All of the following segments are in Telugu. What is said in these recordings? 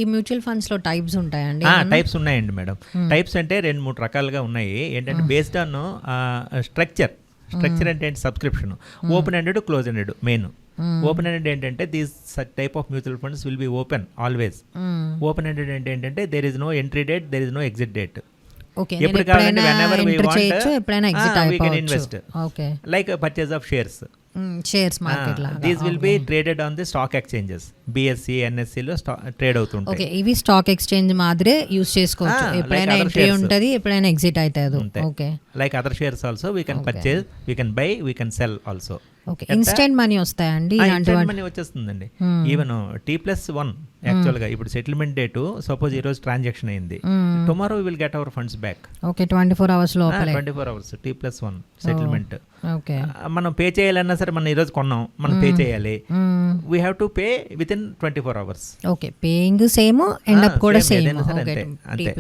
ఈ మ్యూచువల్ ఫండ్స్ లో టైప్స్ ఉంటాయండి? టైప్స్ ఉన్నాయండి మేడం. టైప్స్ అంటే 2-3 రకాలుగా ఉన్నాయి. ఏంటంటే బేస్డ్ ఆన్ స్ట్రక్చర్ అంటే ఏంటి, subscription. Open ended, close ended main. Open ended ఏంటంటే these type of mutual funds will be open always. Open ended అంటే ఏంటంటే there is no entry date, there is no exit date. ఎప్పుడు కావాలంటే whenever we want, we can invest. Like purchase of shares. Shares market లాగా. These will be traded on the stock exchanges. BSE, NSE లో ట్రేడ్ అవుతుంటాయి. ఓకే, ఇవి స్టాక్ ఎక్స్చేంజ్ మాదిరే యూస్ చేసుకోవచ్చు. ఎప్పుడైనా ఎంట్రీ ఉంటది, ఎప్పుడైనా ఎగ్జిట్ అవుతుంది. Okay, like other shares also we can purchase, we can buy, we can sell also. Okay, instant money వస్తాయండి? ఇన్స్టెంట్ మనీ వచ్చేస్తుందండి. ఈవెన్ T+1 యాక్చువల్గా ఇప్పుడు సెటిల్మెంట్ డేటు సపోజ్ ఈ రోజు ట్రాన్సాక్షన్ అయింది, tomorrow we will get our funds back. Okay, 24 hours లోపలే. 24 hours T+1 సెటిల్మెంట్. ఓకే, మనం పే చేయాలన్నా సరే, మనం ఈరోజు కొన్నాం, మనం పే చేయాలి. We have to pay within 24 hours. Okay, paying same, end up కూడా సేమ్. అంతే.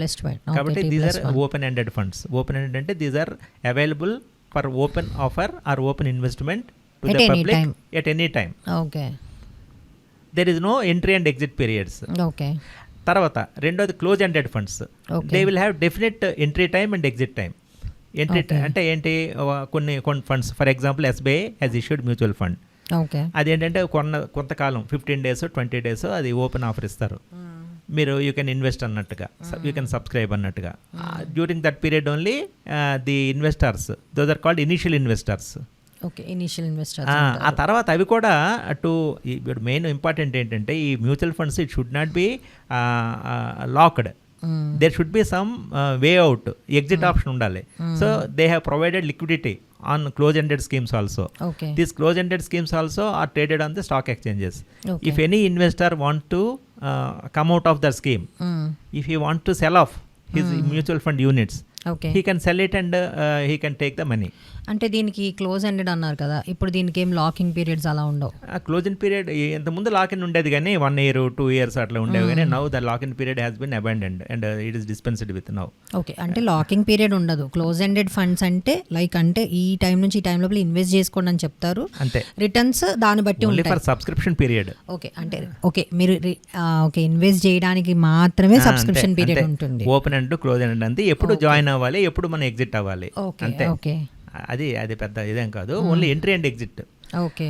కాబట్టి these are open ended funds. Open ended అంటే these are available for open offer or open investment to the public at any time. Okay, there is no entry and exit periods. Okay, తర్వాత రెండోది close ended funds. They will have definite entry time and exit time. Entry అంటే ఏంటి, కొన్ని funds for example SBI has issued mutual fund. అదేంటంటే కొంతకాలం 15 days 20 days అది ఓపెన్ ఆఫర్ ఇస్తారు. మీరు యూ కెన్ ఇన్వెస్ట్ అన్నట్టుగా, యూ కెన్ సబ్స్క్రైబ్ అన్నట్టుగా. During that period only the investors, those are called initial investors. Okay, initial investors. ఆ తర్వాత అవి కూడా ఇప్పుడు మెయిన్ ఇంపార్టెంట్ ఏంటంటే ఈ mutual funds it should not be locked. There should be some way out, exit option ఉండాలి. So they have provided liquidity on close-ended schemes also. These close-ended schemes also are traded on the stock exchanges. If any investor want to come out of the scheme, if he want to sell off his mutual fund units, he can sell it and he can take the money. అంటే దీనికి క్లోజ్ ఎండెడ్ అన్నారు కదా, ఇప్పుడు దీనికి ఏం లాకింగ్ పీరియడ్స్ అలా ఉండవు? క్లోజ్ ఇన్ పీరియడ్ ఇంత ముందు లాక్ ఇన్ ఉండేది కానీ 1 year 2 years అట్లా ఉండేవి, కానీ now the lock in period has been abandoned and it is dispensed with now. Okay, అంటే లాకింగ్ పీరియడ్ ఉండదు. క్లోజ్ ఎండెడ్ ఫండ్స్ అంటే లైక్ అంటే ఈ టైం నుంచి ఈ టైం లోపల ఇన్వెస్ట్ చేసుకోండి అని చెప్తారు, అంతే. రిటర్న్స్ దాన్ని బట్టి ఉంటాయి. For subscription period. ఓకే, అంటే ఓకే మీరు ఓకే ఇన్వెస్ట్ చేయడానికి మాత్రమే సబ్స్క్రిప్షన్ పీరియడ్ ఉంటుంది. ఓపెన్ ఎండ్, క్లోజ్ ఎండ్ అంతే. ఎప్పుడు జాయిన్ అవ్వాలి, ఎప్పుడు మనం ఎగ్జిట్ అవ్వాలి, అంతే. ఓకే, అది పెద్ద ఇదేం కాదు, only entry and exit. Okay,